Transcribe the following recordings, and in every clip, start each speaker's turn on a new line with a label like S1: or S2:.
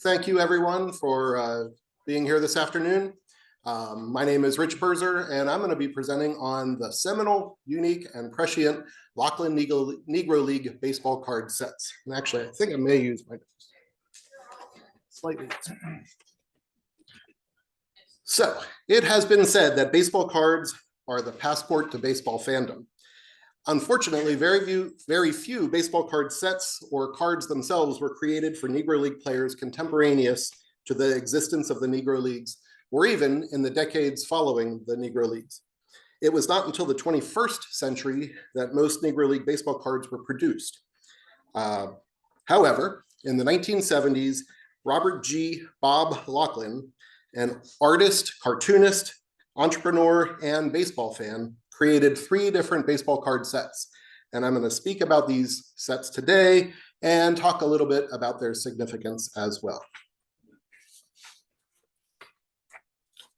S1: Thank you everyone for being here this afternoon. My name is Rich Puerzer, and I'm going to be presenting on the seminal, unique, and prescient Laughlin Negro League baseball card sets. And actually, I think I may use my slightly. So, it has been said that baseball cards are the passport to baseball fandom. Unfortunately, very few baseball card sets or cards themselves were created for Negro League players contemporaneous to the existence of the Negro Leagues, or even in the decades following the Negro Leagues. It was not until the 21st century that most Negro League baseball cards were produced. However, in the 1970s, Robert G. Bob Laughlin, an artist, cartoonist, entrepreneur, and baseball fan, created 3 different baseball card sets. And I'm going to speak about these sets today and talk a little bit about their significance as well.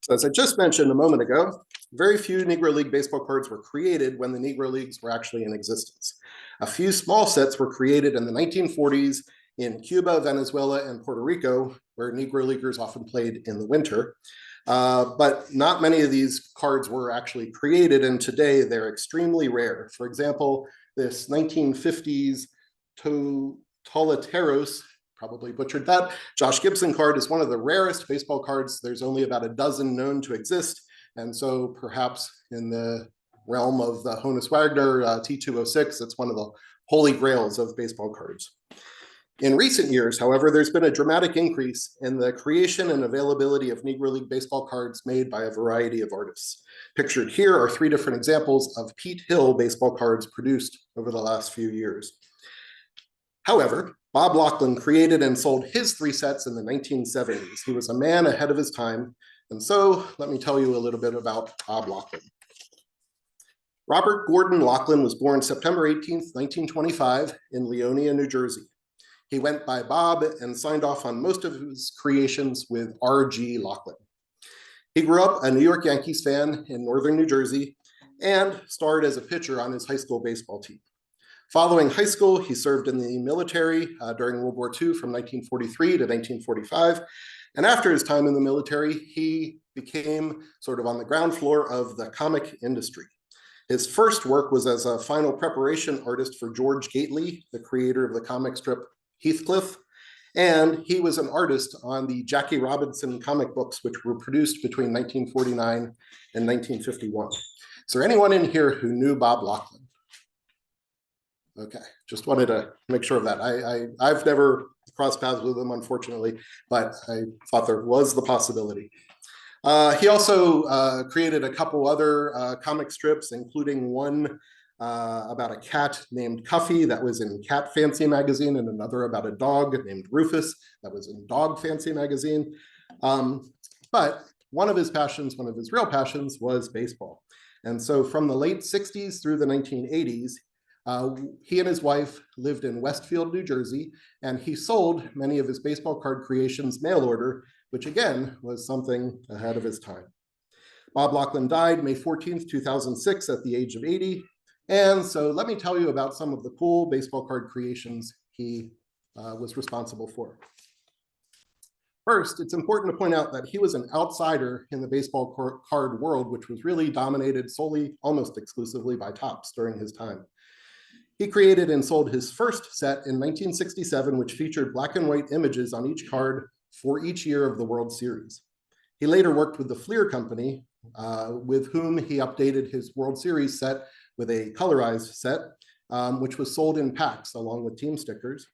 S1: So as I just mentioned a moment ago, very few Negro League baseball cards were created when the Negro Leagues were actually in existence. A few small sets were created in the 1940s in Cuba, Venezuela, and Puerto Rico, where Negro Leaguers often played in the winter. But not many of these cards were actually created, and today they're extremely rare. For example, this 1950s Toleteros, probably butchered that, Josh Gibson card is one of the rarest baseball cards. There's only about a dozen known to exist, and so perhaps in the realm of the Honus Wagner T206, it's one of the holy grails of baseball cards. In recent years, however, there's been a dramatic increase in the creation and availability of Negro League baseball cards made by a variety of artists. Pictured here are 3 different examples of Pete Hill baseball cards produced over the last few years. However, Bob Laughlin created and sold his 3 sets in the 1970s. He was a man ahead of his time, and so let me tell you a little bit about Bob Laughlin. Robert Gordon Laughlin was born September 18th, 1925 in Leonia, New Jersey. He went by Bob and signed off on most of his creations with R.G. Laughlin. He grew up a New York Yankees fan in northern New Jersey and starred as a pitcher on his high school baseball team. Following high school, he served in the military during World War II from 1943 to 1945. And after his time in the military, he became sort of on the ground floor of the comic industry. His first work was as a final preparation artist for George Gately, the creator of the comic strip Heathcliff, and he was an artist on the Jackie Robinson comic books, which were produced between 1949 and 1951. Is there anyone in here who knew Bob Laughlin? Okay, just wanted to make sure of that. I've never crossed paths with him, unfortunately, but I thought there was the possibility. He also created a couple other comic strips, including one about a cat named Cuffy that was in Cat Fancy magazine, and another about a dog named Rufus that was in Dog Fancy magazine. But one of his real passions was baseball. And so from the late 60s through the 1980s, he and his wife lived in Westfield, New Jersey, and he sold many of his baseball card creations mail order, which again was something ahead of his time. Bob Laughlin died May 14th, 2006 at the age of 80. And so let me tell you about some of the cool baseball card creations he was responsible for. First, it's important to point out that he was an outsider in the baseball card world, which was really dominated solely, almost exclusively by Topps during his time. He created and sold his first set in 1967, which featured black and white images on each card for each year of the World Series. He later worked with the Fleer Company, with whom he updated his World Series set with a colorized set, which was sold in packs along with team stickers.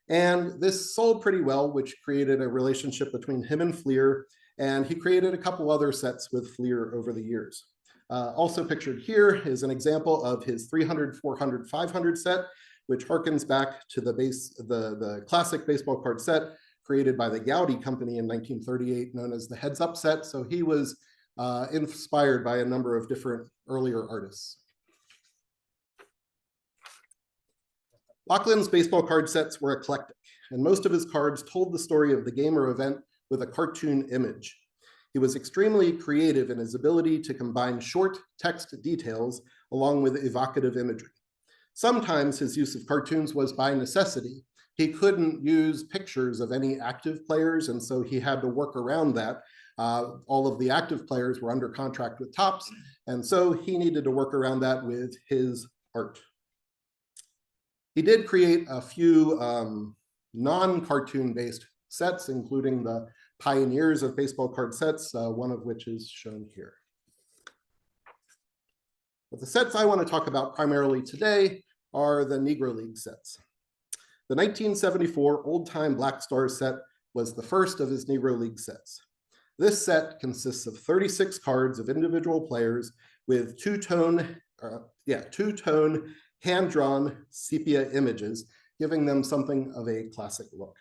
S1: And this sold pretty well, which created a relationship between him and Fleer, and he created a couple other sets with Fleer over the years. Also pictured here is an example of his 300, 400, 500 set, which harkens back to the classic baseball card set created by the Gowdy Company in 1938, known as the Heads Up set. So he was inspired by a number of different earlier artists. Laughlin's baseball card sets were eclectic, and most of his cards told the story of the game or event with a cartoon image. He was extremely creative in his ability to combine short text details along with evocative imagery. Sometimes his use of cartoons was by necessity, he couldn't use pictures of any active players, and so he had to work around that. All of the active players were under contract with Topps, and so he needed to work around that with his art. He did create a few non-cartoon based sets, including the pioneers of baseball card sets, one of which is shown here. But the sets I want to talk about primarily today are the Negro League sets. The 1974 Old Time Black Stars set was the first of his Negro League sets. This set consists of 36 cards of individual players with two-tone hand-drawn sepia images, giving them something of a classic look.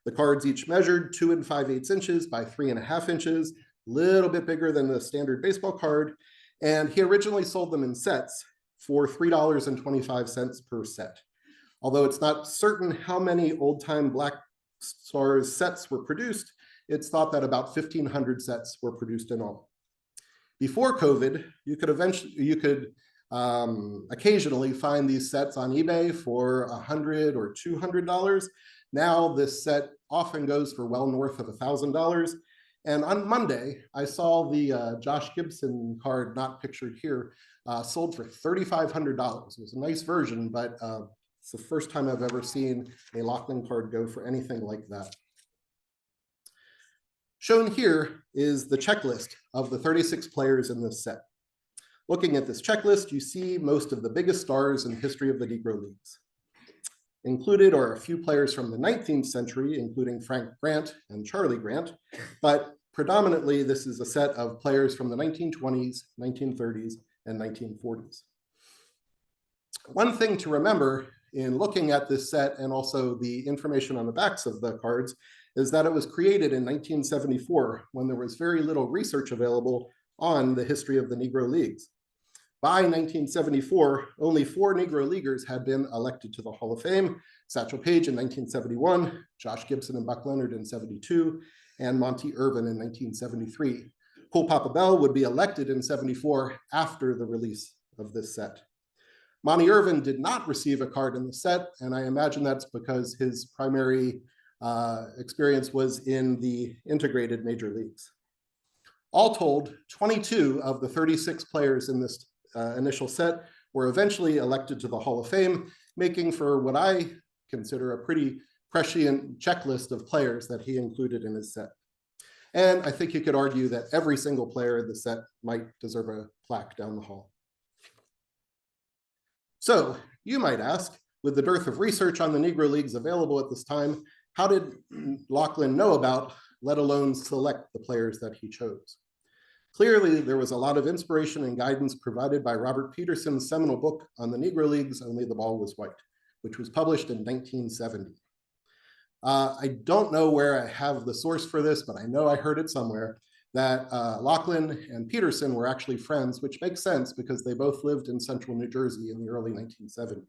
S1: The cards each measured 2 5/8 inches by 3.5 inches, a little bit bigger than the standard baseball card, and he originally sold them in sets for $3.25 per set. Although it's not certain how many old-time Black Stars sets were produced, it's thought that about 1,500 sets were produced in all. Before COVID, you could occasionally find these sets on eBay for $100 or $200. Now this set often goes for well north of $1,000. And on Monday, I saw the Josh Gibson card, not pictured here, sold for $3,500. It was a nice version, but it's the first time I've ever seen a Laughlin card go for anything like that. Shown here is the checklist of the 36 players in this set. Looking at this checklist, you see most of the biggest stars in the history of the Negro Leagues. Included are a few players from the 19th century, including Frank Grant and Charlie Grant, but predominantly this is a set of players from the 1920s, 1930s, and 1940s. One thing to remember in looking at this set and also the information on the backs of the cards is that it was created in 1974 when there was very little research available on the history of the Negro Leagues. By 1974, only 4 Negro Leaguers had been elected to the Hall of Fame: Satchel Paige in 1971, Josh Gibson and Buck Leonard in 72, and Monty Irvin in 1973. Cool Papa Bell would be elected in 74 after the release of this set. Monty Irvin did not receive a card in the set, and I imagine that's because his primary experience was in the integrated major leagues. All told, 22 of the 36 players in this initial set were eventually elected to the Hall of Fame, making for what I consider a pretty prescient checklist of players that he included in his set. And I think you could argue that every single player in the set might deserve a plaque down the hall. So you might ask, with the dearth of research on the Negro Leagues available at this time, how did Laughlin know about, let alone select, the players that he chose? Clearly, there was a lot of inspiration and guidance provided by Robert Peterson's seminal book on the Negro Leagues, Only the Ball Was White, which was published in 1970. I don't know where I have the source for this, but I know I heard it somewhere, that Laughlin and Peterson were actually friends, which makes sense because they both lived in central New Jersey in the early 1970s.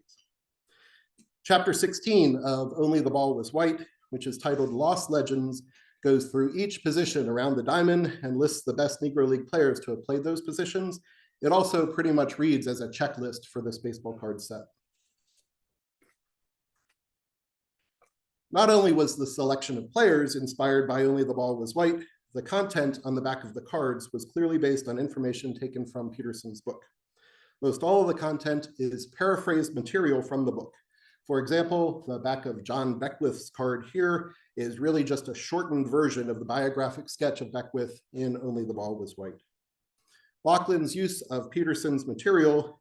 S1: Chapter 16 of Only the Ball Was White, which is titled Lost Legends, goes through each position around the diamond and lists the best Negro League players to have played those positions. It also pretty much reads as a checklist for this baseball card set. Not only was the selection of players inspired by Only the Ball Was White, the content on the back of the cards was clearly based on information taken from Peterson's book. Most all of the content is paraphrased material from the book. For example, the back of John Beckwith's card here is really just a shortened version of the biographic sketch of Beckwith in Only the Ball Was White. Laughlin's use of Peterson's material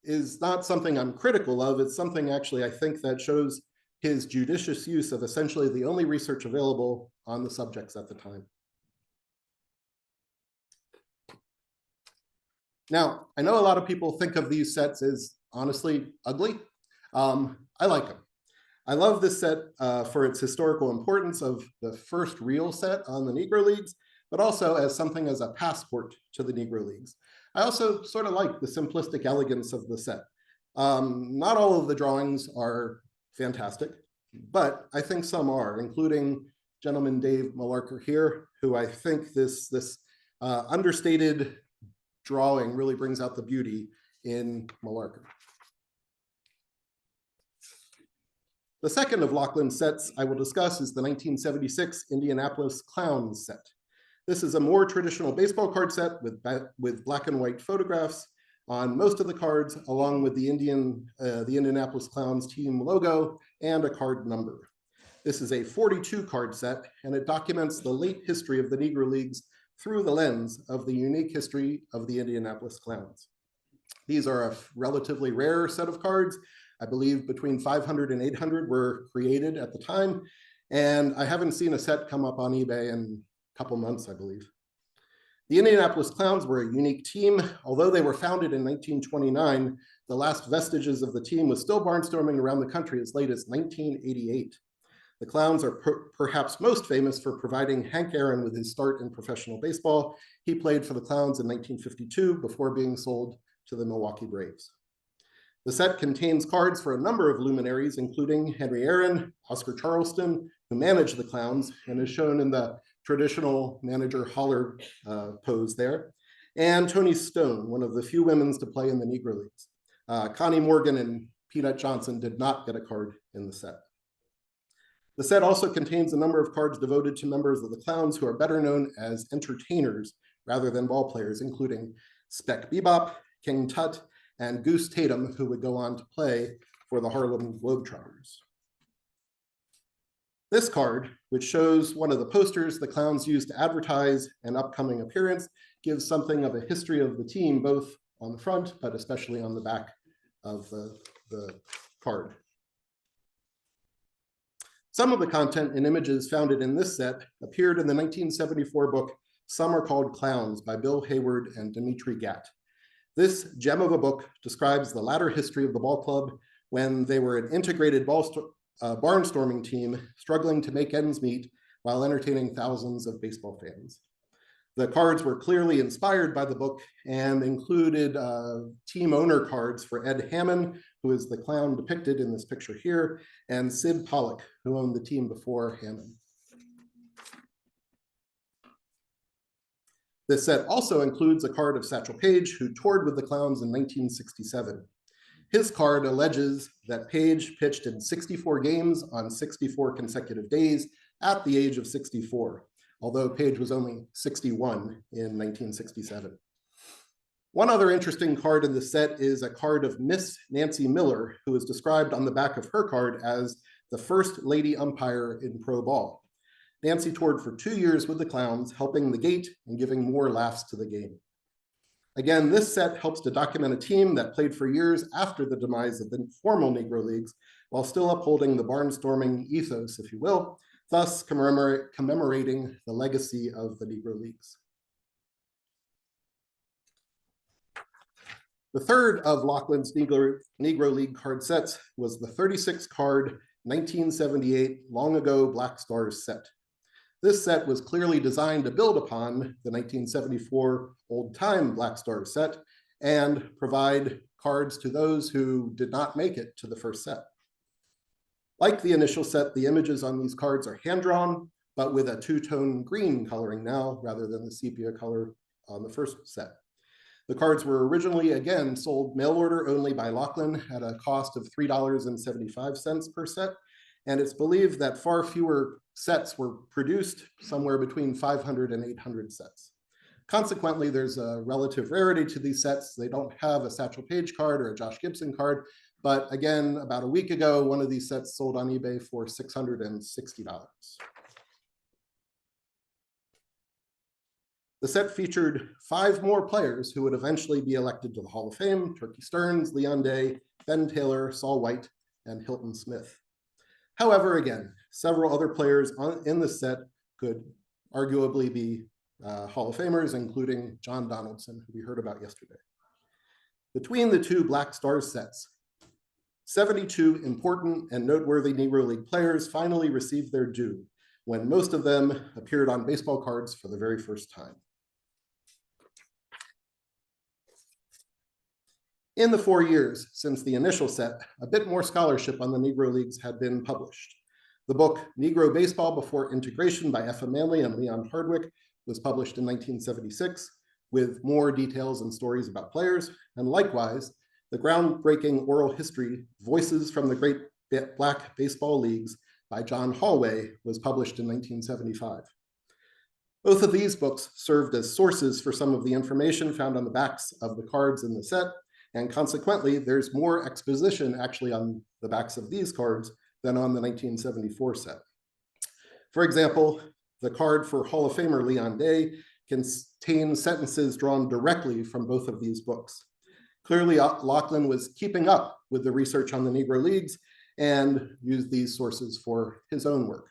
S1: is not something I'm critical of. It's something actually I think that shows his judicious use of essentially the only research available on the subjects at the time. Now, I know a lot of people think of these sets as honestly ugly. I like them. I love this set for its historical importance of the first real set on the Negro Leagues, but also as something as a passport to the Negro Leagues. I also sort of like the simplistic elegance of the set. Not all of the drawings are fantastic, but I think some are, including gentleman Dave Mallarker here, who I think this understated drawing really brings out the beauty in Mallarker. The second of Laughlin's sets I will discuss is the 1976 Indianapolis Clowns set. This is a more traditional baseball card set with black and white photographs on most of the cards, along with the Indianapolis Clowns team logo and a card number. This is a 42 card set, and it documents the late history of the Negro Leagues through the lens of the unique history of the Indianapolis Clowns. These are a relatively rare set of cards. I believe between 500 and 800 were created at the time, and I haven't seen a set come up on eBay in a couple months, I believe. The Indianapolis Clowns were a unique team. Although they were founded in 1929, the last vestiges of the team was still barnstorming around the country as late as 1988. The Clowns are perhaps most famous for providing Hank Aaron with his start in professional baseball. He played for the Clowns in 1952 before being sold to the Milwaukee Braves. The set contains cards for a number of luminaries, including Henry Aaron, Oscar Charleston, who managed the Clowns and is shown in the traditional manager holler pose there, and Toni Stone, one of the few women to play in the Negro Leagues. Connie Morgan and Peanut Johnson did not get a card in the set. The set also contains a number of cards devoted to members of the Clowns who are better known as entertainers rather than ball players, including Spec Bebop, King Tut, and Goose Tatum, who would go on to play for the Harlem Globetrotters. This card, which shows one of the posters the Clowns used to advertise an upcoming appearance, gives something of a history of the team, both on the front, but especially on the back of the card. Some of the content and images found in this set appeared in the 1974 book, Some Are Called Clowns by Bill Hayward and Dimitri Gatt. This gem of a book describes the latter history of the ball club when they were an integrated barnstorming team struggling to make ends meet while entertaining thousands of baseball fans. The cards were clearly inspired by the book and included team owner cards for Ed Hammond, who is the clown depicted in this picture here, and Sid Pollock, who owned the team before Hammond. This set also includes a card of Satchel Paige, who toured with the Clowns in 1967. His card alleges that Paige pitched in 64 games on 64 consecutive days at the age of 64, although Paige was only 61 in 1967. One other interesting card in the set is a card of Miss Nancy Miller, who is described on the back of her card as the first lady umpire in pro ball. Nancy toured for 2 years with the Clowns, helping the gate and giving more laughs to the game. Again, this set helps to document a team that played for years after the demise of the formal Negro Leagues, while still upholding the barnstorming ethos, if you will, thus commemorating the legacy of the Negro Leagues. The third of Laughlin's Negro League card sets was the 36-card 1978 Long Ago Black Stars set. This set was clearly designed to build upon the 1974 Old Time Black Stars set and provide cards to those who did not make it to the first set. Like the initial set, the images on these cards are hand-drawn, but with a two-tone green coloring now rather than the sepia color on the first set. The cards were originally, again, sold mail order only by Laughlin at a cost of $3.75 per set, and it's believed that far fewer sets were produced, somewhere between 500 and 800 sets. Consequently, there's a relative rarity to these sets. They don't have a Satchel Paige card or a Josh Gibson card, but again, about a week ago, one of these sets sold on eBay for $660. The set featured 5 more players who would eventually be elected to the Hall of Fame: Turkey Stearns, Leon Day, Ben Taylor, Saul White, and Hilton Smith. However, again, several other players in this set could arguably be Hall of Famers, including John Donaldson, who we heard about yesterday. Between the two Black Stars sets, 72 important and noteworthy Negro League players finally received their due when most of them appeared on baseball cards for the very first time. In the 4 years since the initial set, a bit more scholarship on the Negro Leagues had been published. The book Negro Baseball Before Integration by F. Manley and Leon Hardwick was published in 1976 with more details and stories about players, and likewise, the groundbreaking oral history Voices from the Great Black Baseball Leagues by John Holloway was published in 1975. Both of these books served as sources for some of the information found on the backs of the cards in the set, and consequently, there's more exposition actually on the backs of these cards than on the 1974 set. For example, the card for Hall of Famer Leon Day contains sentences drawn directly from both of these books. Clearly, Laughlin was keeping up with the research on the Negro Leagues and used these sources for his own work.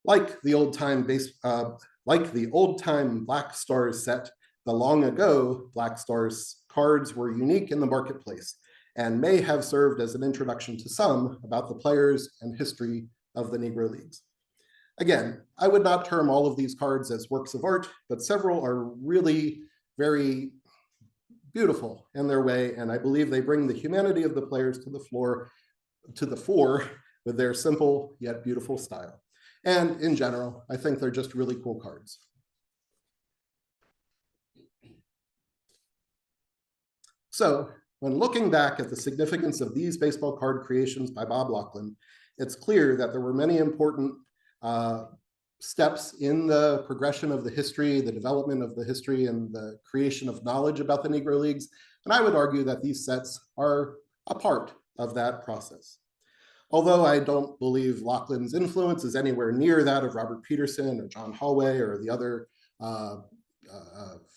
S1: Like the old-time Black Stars set, the long ago Black Stars cards were unique in the marketplace and may have served as an introduction to some about the players and history of the Negro Leagues. Again, I would not term all of these cards as works of art, but several are really very beautiful in their way, and I believe they bring the humanity of the players to the fore with their simple yet beautiful style. And in general, I think they're just really cool cards. So when looking back at the significance of these baseball card creations by Bob Laughlin, it's clear that there were many important steps in the progression of the history, the development of the history, and the creation of knowledge about the Negro Leagues. And I would argue that these sets are a part of that process. Although I don't believe Laughlin's influence is anywhere near that of Robert Peterson or John Holloway or the other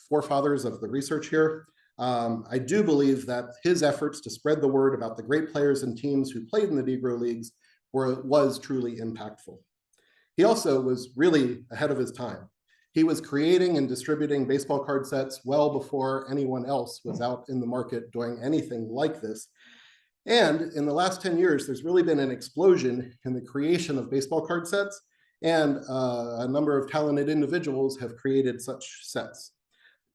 S1: forefathers of the research here, I do believe that his efforts to spread the word about the great players and teams who played in the Negro Leagues was truly impactful. He also was really ahead of his time. He was creating and distributing baseball card sets well before anyone else was out in the market doing anything like this. And in the last 10 years, there's really been an explosion in the creation of baseball card sets, and a number of talented individuals have created such sets.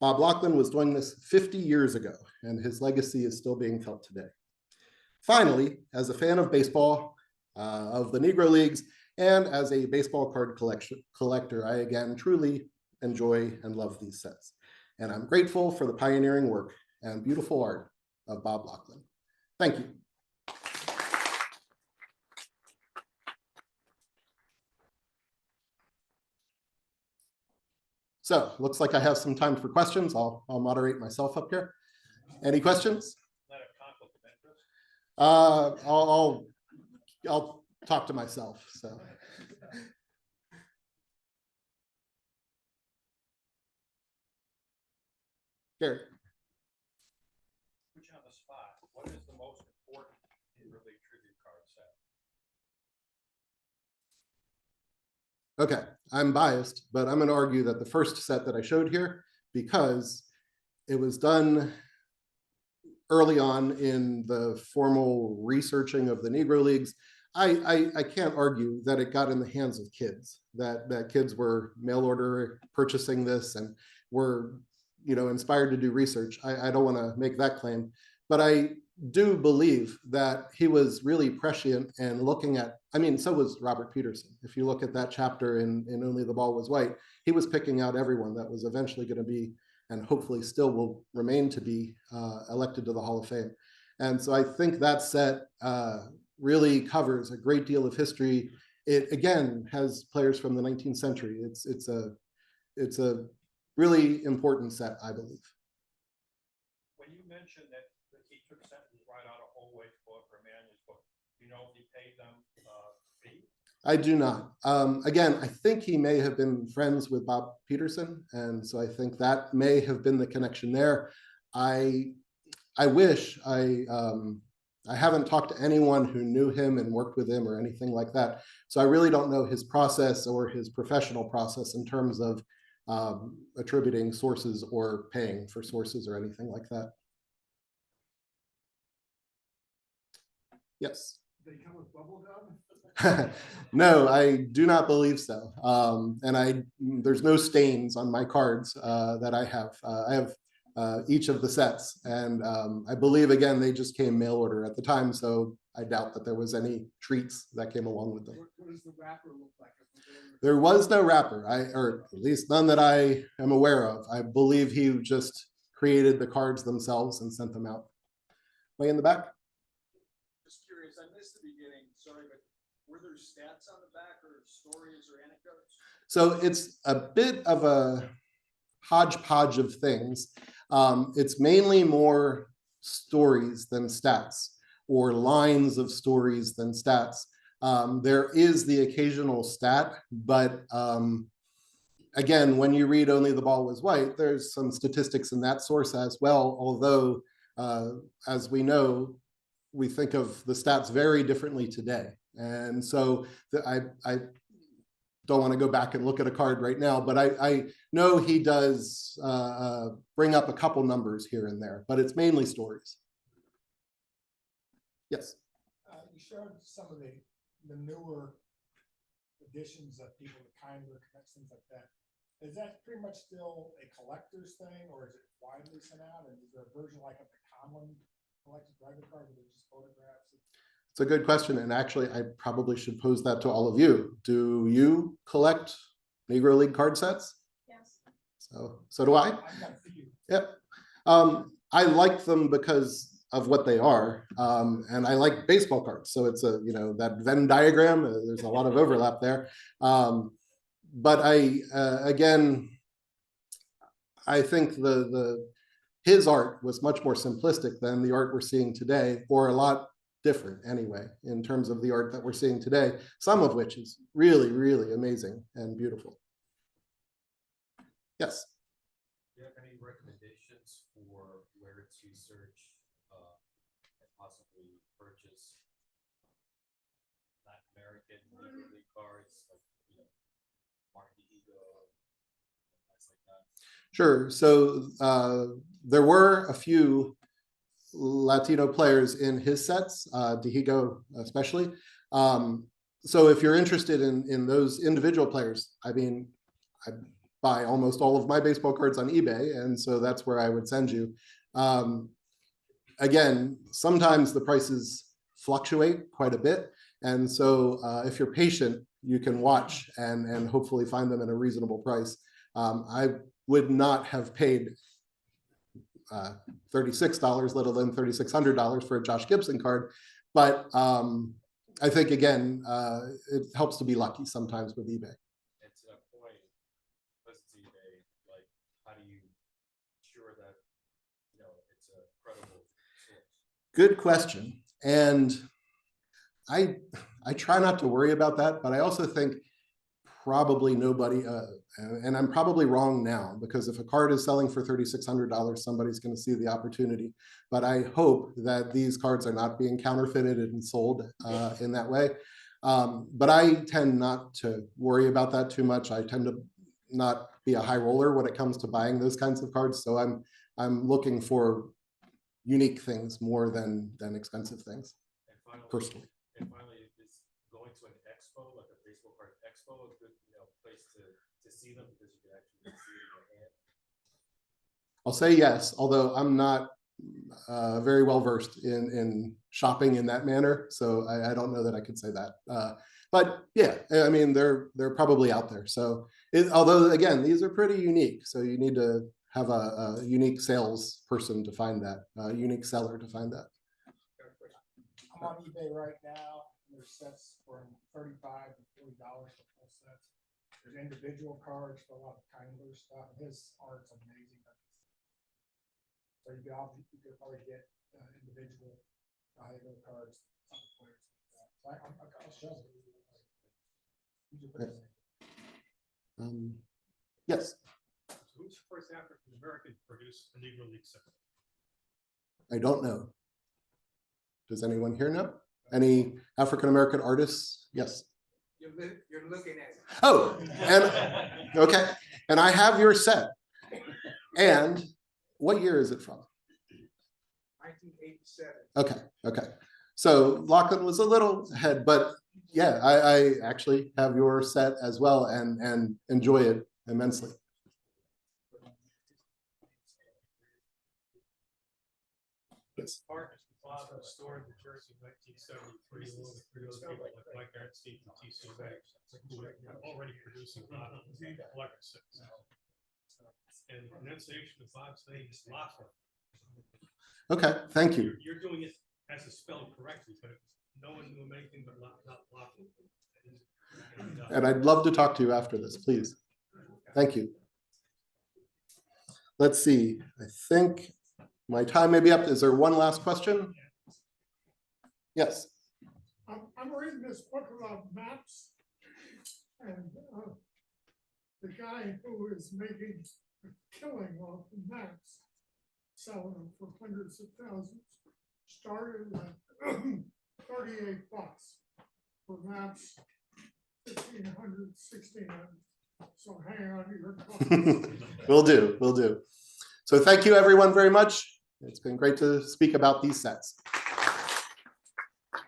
S1: Bob Laughlin was doing this 50 years ago, and his legacy is still being felt today. Finally, as a fan of baseball, of the Negro Leagues, and as a baseball card collector, I again truly enjoy and love these sets. And I'm grateful for the pioneering work and beautiful art of Bob Laughlin. Thank you. So, looks like I have some time for questions. I'll moderate myself up here. Any questions? Not a conflict of interest. I'll talk to myself. So. Gary.
S2: Put you on the spot. What is the most important Negro League tribute card set?
S1: Okay, I'm biased, but I'm going to argue that the first set that I showed here, because it was done early on in the formal researching of the Negro Leagues, I can't argue that it got in the hands of kids, that kids were mail order purchasing this and were inspired to do research. I don't want to make that claim, but I do believe that he was really prescient and looking at, so was Robert Peterson. If you look at that chapter in Only the Ball Was White, he was picking out everyone that was eventually going to be, and hopefully still will remain to be, elected to the Hall of Fame. And so I think that set really covers a great deal of history. It again has players from the 19th century. It's a really important set, I believe.
S2: When you mentioned that he took sentences right out of Holloway's book or Manley's book, you know if he paid them a fee?
S1: I do not. Again, I think he may have been friends with Bob Peterson, and so I think that may have been the connection there. I wish I haven't talked to anyone who knew him and worked with him or anything like that. So I really don't know his process or his professional process in terms of attributing sources or paying for sources or anything like that. Yes.
S2: They come with bubble gum?
S1: No, I do not believe so. And there's no stains on my cards that I have. I have each of the sets, and I believe again they just came mail order at the time, so I doubt that there was any treats that came along with them.
S2: What does the wrapper look like?
S1: There was no wrapper, or at least none that I am aware of. I believe he just created the cards themselves and sent them out. Way in the back.
S3: Just curious, I missed the beginning, sorry, but were there stats on the back or stories or anecdotes?
S1: So it's a bit of a hodgepodge of things. It's mainly more stories than stats, or lines of stories than stats. There is the occasional stat, but again, when you read Only the Ball Was White, there's some statistics in that source as well, although as we know, we think of the stats very differently today. And so I don't want to go back and look at a card right now, but I know he does bring up a couple numbers here and there, but it's mainly stories. Yes.
S4: You showed some of the newer editions of people, the Kindler, things like that. Is that pretty much still a collector's thing, or is it widely sent out? And is there a version like of the common collected regular card where there's just photographs?
S1: It's a good question, and actually, I probably should pose that to all of you. Do you collect Negro League card sets?
S5: Yes.
S1: So do I.
S4: I've got a few.
S1: Yep. I like them because of what they are, and I like baseball cards. So it's a, you know, that Venn diagram. There's a lot of overlap there. But again, I think his art was much more simplistic than the art we're seeing today, or a lot different anyway, in terms of the art that we're seeing today, some of which is really, really amazing and beautiful. Yes.
S6: Do you have any recommendations for where to search and possibly purchase Latin American Negro League cards, like, you know, Martin Ego, things like that?
S1: Sure. So there were a few Latino players in his sets, Dihigo especially. So if you're interested in those individual players, I mean, I buy almost all of my baseball cards on eBay, and so that's where I would send you. Again, sometimes the prices fluctuate quite a bit, and so if you're patient, you can watch and hopefully find them at a reasonable price. I would not have paid $36, let alone $3,600 for a Josh Gibson card. But I think, again, it helps to be lucky sometimes with eBay.
S6: And to that point, because it's eBay, like, how do you ensure that, you know, it's a credible source?
S1: Good question. And I try not to worry about that, but I also think probably nobody, and I'm probably wrong now, because if a card is selling for $3,600, somebody's going to see the opportunity. But I hope that these cards are not being counterfeited and sold in that way. But I tend not to worry about that too much. I tend to not be a high roller when it comes to buying those kinds of cards. So I'm looking for unique things more than expensive things,
S6: And finally,
S1: personally.
S6: is going to an expo, like a baseball card expo, a good, you know, place to see them, because you can actually see it in your hand?
S1: I'll say yes, although I'm not very well versed in shopping in that manner, so I don't know that I could say that. But yeah, I mean, they're probably out there. So although, again, these are pretty unique, so you need to have a unique salesperson to find that, a unique seller to find that.
S4: I'm on eBay right now. There's sets from $35 to $40 for full sets. There's individual cards for a lot of Kindler stuff. His art's amazing. So you could probably get individual Dihigo cards, some players like that. So I'll show you.
S1: Yes.
S2: So who's the first African American to produce a Negro League set?
S1: I don't know. Does anyone here know? Any African-American artists? Yes.
S3: You're looking at it.
S1: Oh, and okay. And I have your set. And what year is it from?
S3: 1987.
S1: Okay. So Laughlin was a little ahead, but yeah, I actually have your set as well and enjoy it immensely. Yes.
S2: Partners, the father stored the jersey in 1973, along with those people like Mike Ernstein and T.C. Banks, who were already producing collector sets. And the pronunciation of Bob's name is Laughlin.
S1: Okay, thank you.
S2: You're doing it as it's spelled correctly, but no one knew anything but Laughlin.
S1: And I'd love to talk to you after this, please. Thank you. Let's see, I think my time may be up. Is there one last question? Yes.
S5: I'm reading this book about maps, and the guy who is making a killing off the maps, selling them for hundreds of thousands, started at $38 for maps, 1,500, 1,600. So hang on to your comments.
S1: Will do, will do. So thank you everyone very much. It's been great to speak about these sets.